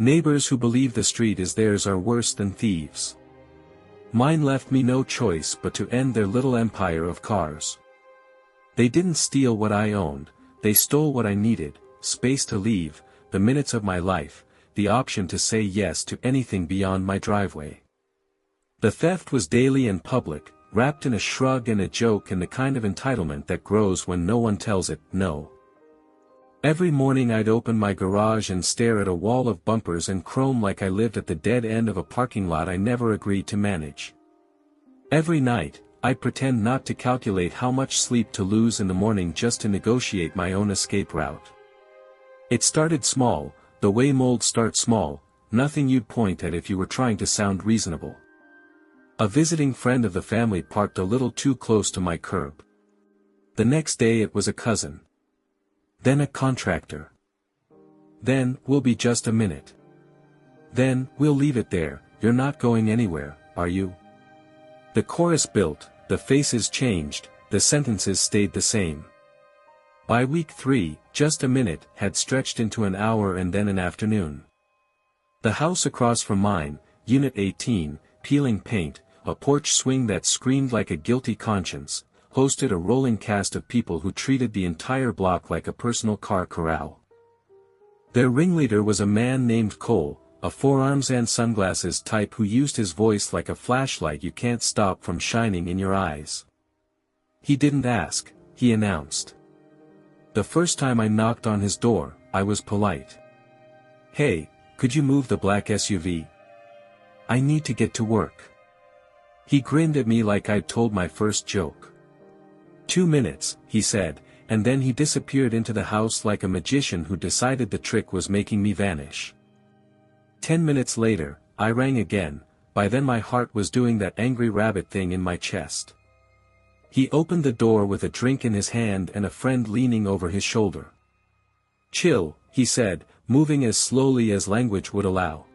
Neighbors who believe the street is theirs are worse than thieves. Mine left me no choice but to end their little empire of cars. They didn't steal what I owned, they stole what I needed: space to leave, the minutes of my life, the option to say yes to anything beyond my driveway. The theft was daily and public, wrapped in a shrug and a joke and the kind of entitlement that grows when no one tells it no. Every morning I'd open my garage and stare at a wall of bumpers and chrome like I lived at the dead end of a parking lot I never agreed to manage. Every night, I'd pretend not to calculate how much sleep to lose in the morning just to negotiate my own escape route. It started small, the way mold starts small, nothing you'd point at if you were trying to sound reasonable. A visiting friend of the family parked a little too close to my curb. The next day it was a cousin. Then a contractor. Then, "We'll be just a minute." Then, "We'll leave it there, you're not going anywhere, are you?" The chorus built, the faces changed, the sentences stayed the same. By week 3, just a minute had stretched into an hour and then an afternoon. The house across from mine, Unit 18, peeling paint, a porch swing that screamed like a guilty conscience, hosted a rolling cast of people who treated the entire block like a personal car corral. Their ringleader was a man named Cole, a forearms and sunglasses type who used his voice like a flashlight you can't stop from shining in your eyes. He didn't ask, he announced. The first time I knocked on his door, I was polite. "Hey, could you move the black SUV? I need to get to work." He grinned at me like I'd told my first joke. "2 minutes," he said, and then he disappeared into the house like a magician who decided the trick was making me vanish. 10 minutes later, I rang again, by then my heart was doing that angry rabbit thing in my chest. He opened the door with a drink in his hand and a friend leaning over his shoulder. "Chill," he said, moving as slowly as language would allow.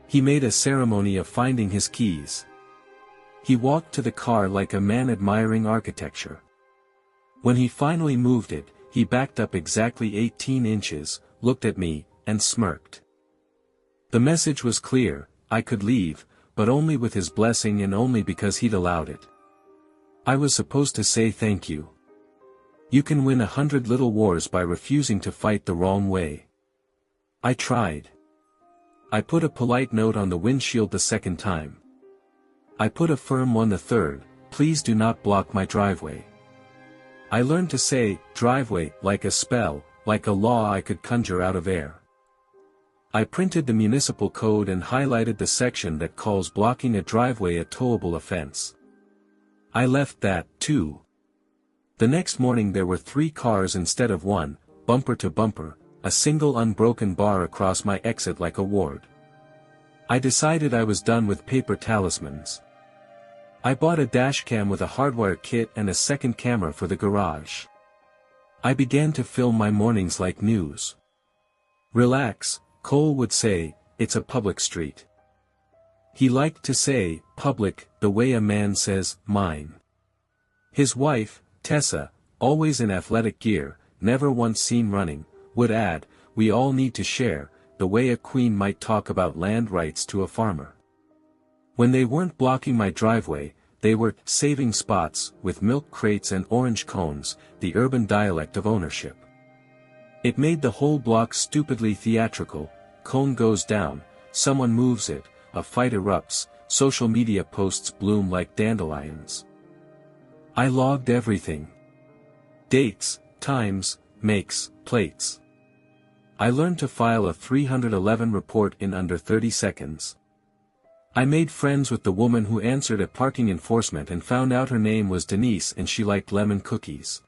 He made a ceremony of finding his keys. He walked to the car like a man admiring architecture. When he finally moved it, he backed up exactly 18 inches, looked at me, and smirked. The message was clear: I could leave, but only with his blessing and only because he'd allowed it. I was supposed to say thank you. You can win 100 little wars by refusing to fight the wrong way. I tried. I put a polite note on the windshield the second time. I put a firm one the third: "Please do not block my driveway." I learned to say driveway like a spell, like a law I could conjure out of air. I printed the municipal code and highlighted the section that calls blocking a driveway a towable offense. I left that, too. The next morning there were 3 cars instead of 1, bumper to bumper, a single unbroken bar across my exit like a ward. I decided I was done with paper talismans. I bought a dashcam with a hardwire kit and a second camera for the garage. I began to film my mornings like news. "Relax," Cole would say, "it's a public street." He liked to say, public, the way a man says, mine. His wife, Tessa, always in athletic gear, never once seen running, would add, "We all need to share," the way a queen might talk about land rights to a farmer. When they weren't blocking my driveway, they were saving spots with milk crates and orange cones, the urban dialect of ownership. It made the whole block stupidly theatrical: cone goes down, someone moves it, a fight erupts, social media posts bloom like dandelions. I logged everything. Dates, times, makes, plates. I learned to file a 311 report in under 30 seconds. I made friends with the woman who answered at parking enforcement and found out her name was Denise and she liked lemon cookies.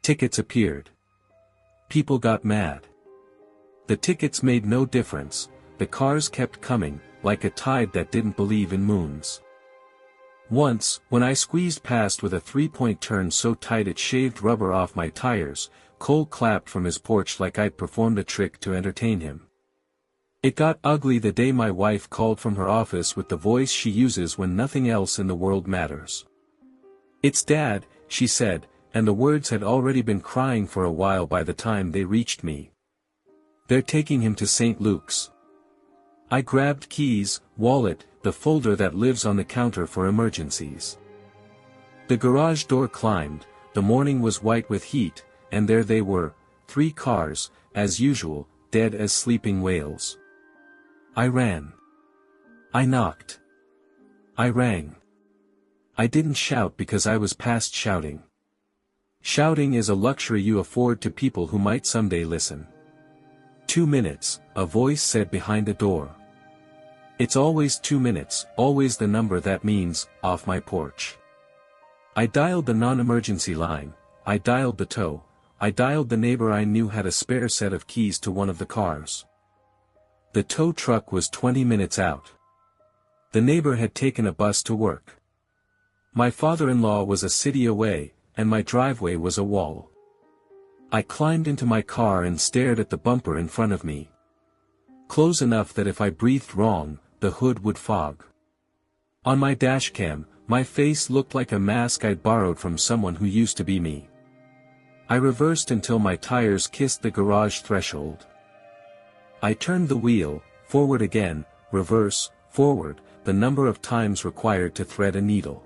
Tickets appeared. People got mad. The tickets made no difference, the cars kept coming, like a tide that didn't believe in moons. Once, when I squeezed past with a 3-point turn so tight it shaved rubber off my tires, Cole clapped from his porch like I'd performed a trick to entertain him. It got ugly the day my wife called from her office with the voice she uses when nothing else in the world matters. "It's Dad," she said, and the words had already been crying for a while by the time they reached me. "They're taking him to St. Luke's." I grabbed keys, wallet, the folder that lives on the counter for emergencies. The garage door climbed, the morning was white with heat, and there they were, 3 cars, as usual, dead as sleeping whales. I ran. I knocked. I rang. I didn't shout because I was past shouting. Shouting is a luxury you afford to people who might someday listen. 2 minutes, a voice said behind a door. It's always 2 minutes, always the number that means, off my porch. I dialed the non-emergency line, I dialed the tow, I dialed the neighbor I knew had a spare set of keys to one of the cars. The tow truck was 20 minutes out. The neighbor had taken a bus to work. My father-in-law was a city away, and my driveway was a wall. I climbed into my car and stared at the bumper in front of me. Close enough that if I breathed wrong, the hood would fog. On my dashcam, my face looked like a mask I'd borrowed from someone who used to be me. I reversed until my tires kissed the garage threshold. I turned the wheel, forward again, reverse, forward, the number of times required to thread a needle.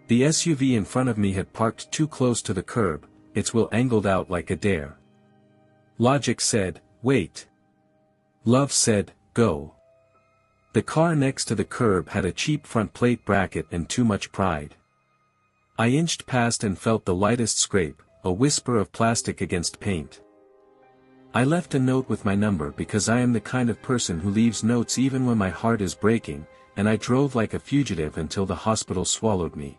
The SUV in front of me had parked too close to the curb, its wheel angled out like a dare. Logic said, wait. Love said, go. The car next to the curb had a cheap front plate bracket and too much pride. I inched past and felt the lightest scrape, a whisper of plastic against paint. I left a note with my number because I am the kind of person who leaves notes even when my heart is breaking, and I drove like a fugitive until the hospital swallowed me.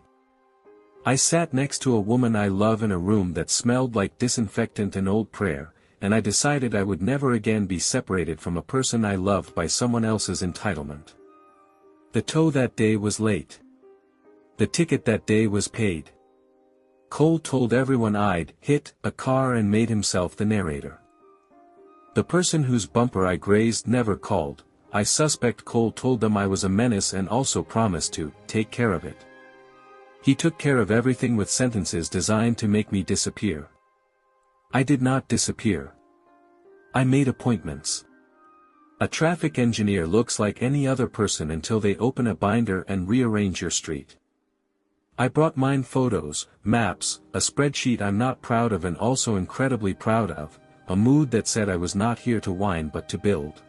I sat next to a woman I love in a room that smelled like disinfectant and old prayer, and I decided I would never again be separated from a person I loved by someone else's entitlement. The tow that day was late. The ticket that day was paid. Cole told everyone I'd hit a car and made himself the narrator. The person whose bumper I grazed never called. I suspect Cole told them I was a menace and also promised to take care of it. He took care of everything with sentences designed to make me disappear. I did not disappear. I made appointments. A traffic engineer looks like any other person until they open a binder and rearrange your street. I brought mine photos, maps, a spreadsheet I'm not proud of and also incredibly proud of, a mood that said I was not here to whine but to build.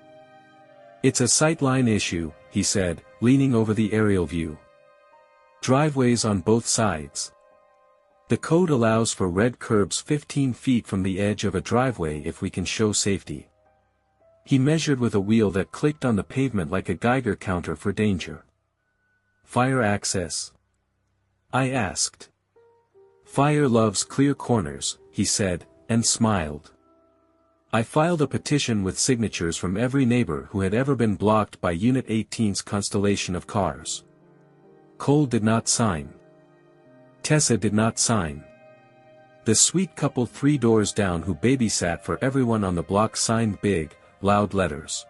It's a sightline issue, he said, leaning over the aerial view. Driveways on both sides. The code allows for red curbs 15 feet from the edge of a driveway if we can show safety. He measured with a wheel that clicked on the pavement like a Geiger counter for danger. Fire access? I asked. Fire loves clear corners, he said, and smiled. I filed a petition with signatures from every neighbor who had ever been blocked by Unit 18's constellation of cars. Cole did not sign. Tessa did not sign. The sweet couple 3 doors down who babysat for everyone on the block signed big, loud letters.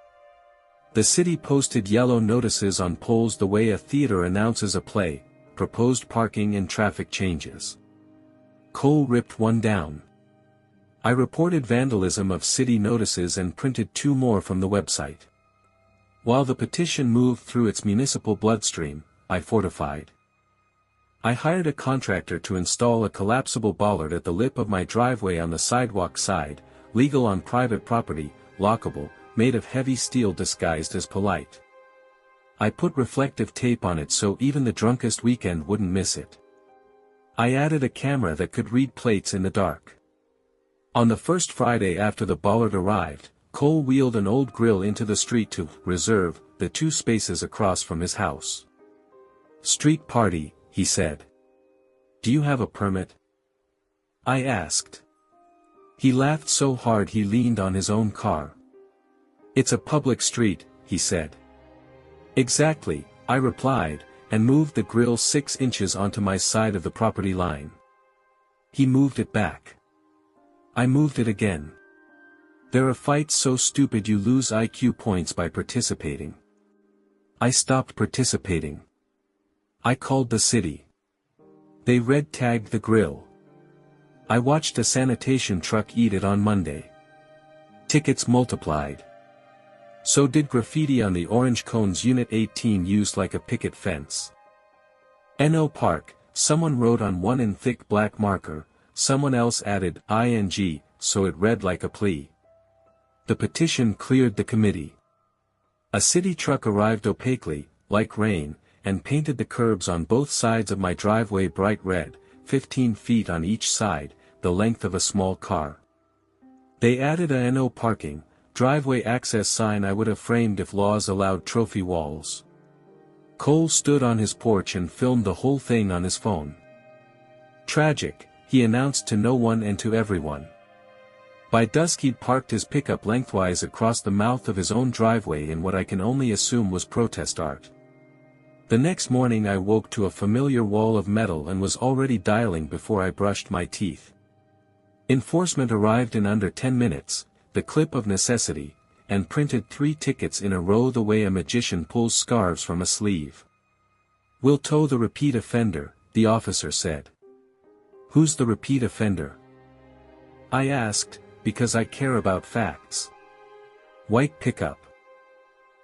The city posted yellow notices on poles the way a theater announces a play, proposed parking and traffic changes. Cole ripped one down. I reported vandalism of city notices and printed 2 more from the website. While the petition moved through its municipal bloodstream, I fortified. I hired a contractor to install a collapsible bollard at the lip of my driveway on the sidewalk side, legal on private property, lockable, made of heavy steel disguised as polite. I put reflective tape on it so even the drunkest weekend wouldn't miss it. I added a camera that could read plates in the dark. On the first Friday after the bollard arrived, Cole wheeled an old grill into the street to reserve the 2 spaces across from his house. Street party, he said. Do you have a permit? I asked. He laughed so hard he leaned on his own car. It's a public street, he said. Exactly, I replied, and moved the grill 6 inches onto my side of the property line. He moved it back. I moved it again. There are fights so stupid you lose IQ points by participating. I stopped participating. I called the city. They red-tagged the grill. I watched a sanitation truck eat it on Monday. Tickets multiplied. So did graffiti on the orange cones Unit 18 used like a picket fence. No Park, someone wrote on one in thick black marker, someone else added ing, so it read like a plea. The petition cleared the committee. A city truck arrived opaquely, like rain, and painted the curbs on both sides of my driveway bright red, 15 feet on each side, the length of a small car. They added a no parking, driveway access sign I would have framed if laws allowed trophy walls. Cole stood on his porch and filmed the whole thing on his phone. Tragic, he announced to no one and to everyone. By dusk he'd parked his pickup lengthwise across the mouth of his own driveway in what I can only assume was protest art. The next morning I woke to a familiar wall of metal and was already dialing before I brushed my teeth. Enforcement arrived in under 10 minutes, the clip of necessity, and printed 3 tickets in a row the way a magician pulls scarves from a sleeve. "We'll tow the repeat offender," the officer said. "Who's the repeat offender?" I asked, because I care about facts. "White pickup.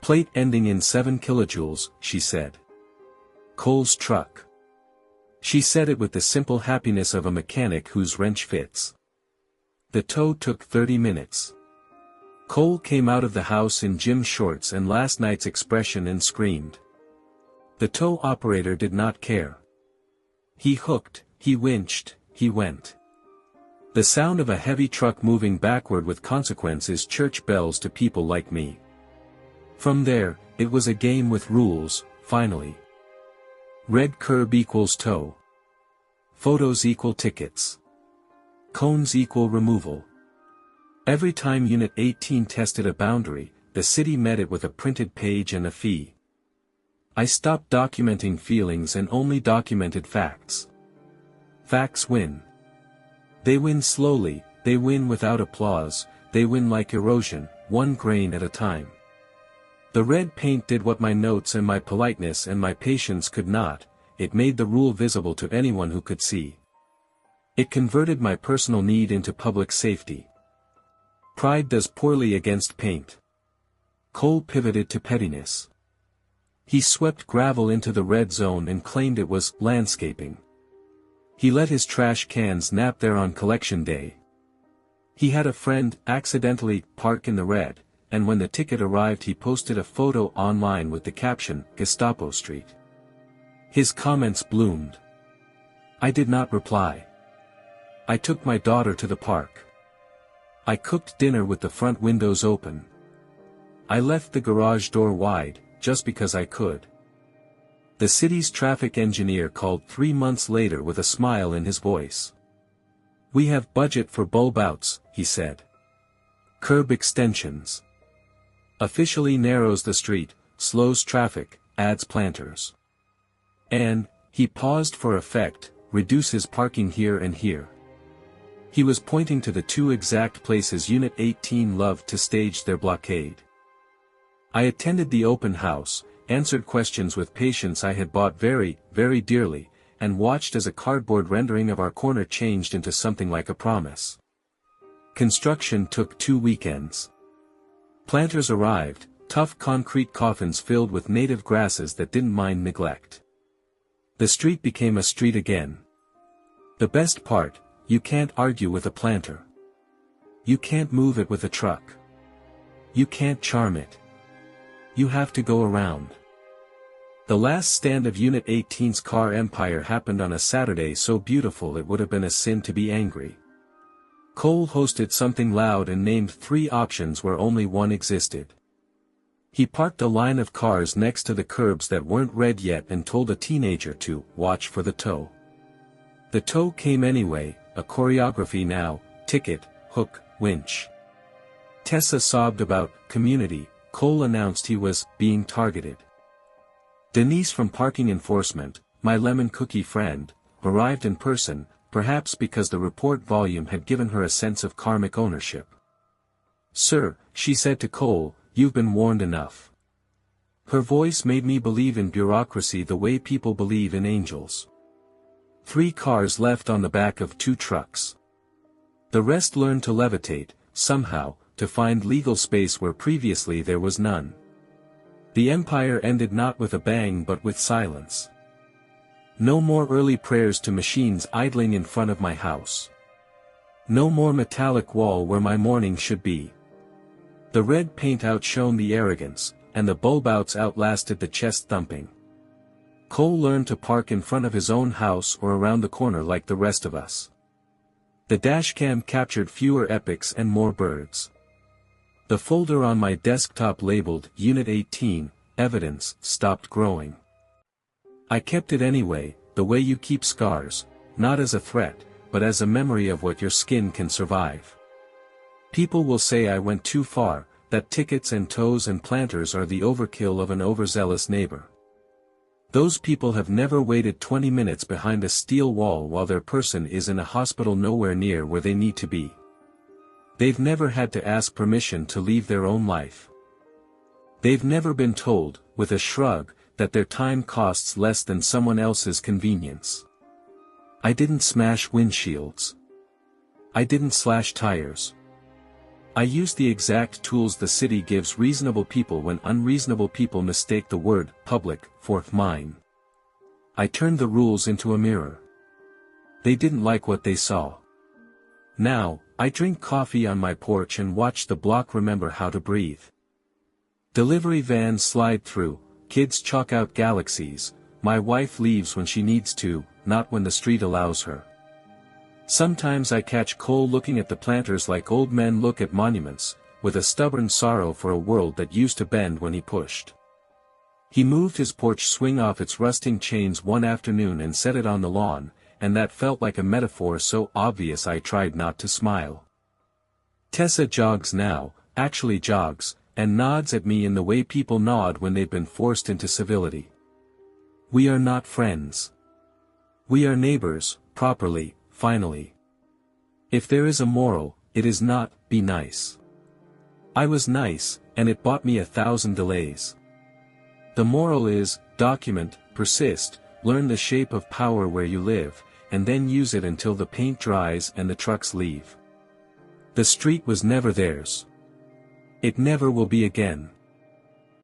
Plate ending in 7 kilojoules," she said. "Cole's truck." She said it with the simple happiness of a mechanic whose wrench fits. The tow took 30 minutes. Cole came out of the house in gym shorts and last night's expression and screamed. The tow operator did not care. He hooked, he winched, he went. The sound of a heavy truck moving backward with consequence is church bells to people like me. From there, it was a game with rules, finally. Red curb equals tow. Photos equal tickets. Cones equal removal. Every time Unit 18 tested a boundary, the city met it with a printed page and a fee. I stopped documenting feelings and only documented facts. Facts win. They win slowly, they win without applause, they win like erosion, 1 grain at a time. The red paint did what my notes and my politeness and my patience could not, it made the rule visible to anyone who could see. It converted my personal need into public safety. Pride does poorly against paint. Cole pivoted to pettiness. He swept gravel into the red zone and claimed it was landscaping. He let his trash cans nap there on collection day. He had a friend accidentally park in the red, and when the ticket arrived he posted a photo online with the caption, "Gestapo Street." His comments bloomed. I did not reply. I took my daughter to the park. I cooked dinner with the front windows open. I left the garage door wide, just because I could. The city's traffic engineer called 3 months later with a smile in his voice. "We have budget for bulb outs," he said. "Curb extensions. Officially narrows the street, slows traffic, adds planters. And," he paused for effect, "reduces parking here and here." He was pointing to the 2 exact places Unit 18 loved to stage their blockade. I attended the open house, answered questions with patience I had bought very, very dearly, and watched as a cardboard rendering of our corner changed into something like a promise. Construction took 2 weekends. Planters arrived, tough concrete coffins filled with native grasses that didn't mind neglect. The street became a street again. The best part, you can't argue with a planter. You can't move it with a truck. You can't charm it. You have to go around. The last stand of Unit 18's car empire happened on a Saturday so beautiful it would have been a sin to be angry. Cole hosted something loud and named 3 options where only one existed. He parked a line of cars next to the curbs that weren't red yet and told a teenager to watch for the tow. The tow came anyway, a choreography now, ticket, hook, winch. Tessa sobbed about community. Cole announced he was being targeted. Denise from parking enforcement, my lemon cookie friend, arrived in person, perhaps because the report volume had given her a sense of karmic ownership. "Sir," she said to Cole, "you've been warned enough." Her voice made me believe in bureaucracy the way people believe in angels. 3 cars left on the back of 2 trucks. The rest learned to levitate, somehow, to find legal space where previously there was none. The empire ended not with a bang but with silence. No more early prayers to machines idling in front of my house. No more metallic wall where my morning should be. The red paint outshone the arrogance, and the bulb outs outlasted the chest thumping. Cole learned to park in front of his own house or around the corner like the rest of us. The dashcam captured fewer epics and more birds. The folder on my desktop labeled Unit 18, Evidence, stopped growing. I kept it anyway, the way you keep scars, not as a threat, but as a memory of what your skin can survive. People will say I went too far, that tickets and toes and planters are the overkill of an overzealous neighbor. Those people have never waited 20 minutes behind a steel wall while their person is in a hospital nowhere near where they need to be. They've never had to ask permission to leave their own life. They've never been told, with a shrug, that their time costs less than someone else's convenience. I didn't smash windshields. I didn't slash tires. I used the exact tools the city gives reasonable people when unreasonable people mistake the word public for mine. I turned the rules into a mirror. They didn't like what they saw. Now, I drink coffee on my porch and watch the block remember how to breathe. Delivery vans slide through, kids chalk out galaxies, my wife leaves when she needs to, not when the street allows her. Sometimes I catch Cole looking at the planters like old men look at monuments, with a stubborn sorrow for a world that used to bend when he pushed. He moved his porch swing off its rusting chains one afternoon and set it on the lawn, and that felt like a metaphor so obvious I tried not to smile. Tessa jogs now, actually jogs, and nods at me in the way people nod when they've been forced into civility. We are not friends. We are neighbors, properly, finally. If there is a moral, it is not, be nice. I was nice, and it bought me 1,000 delays. The moral is, document, persist, learn the shape of power where you live, and then use it until the paint dries and the trucks leave. The street was never theirs. It never will be again.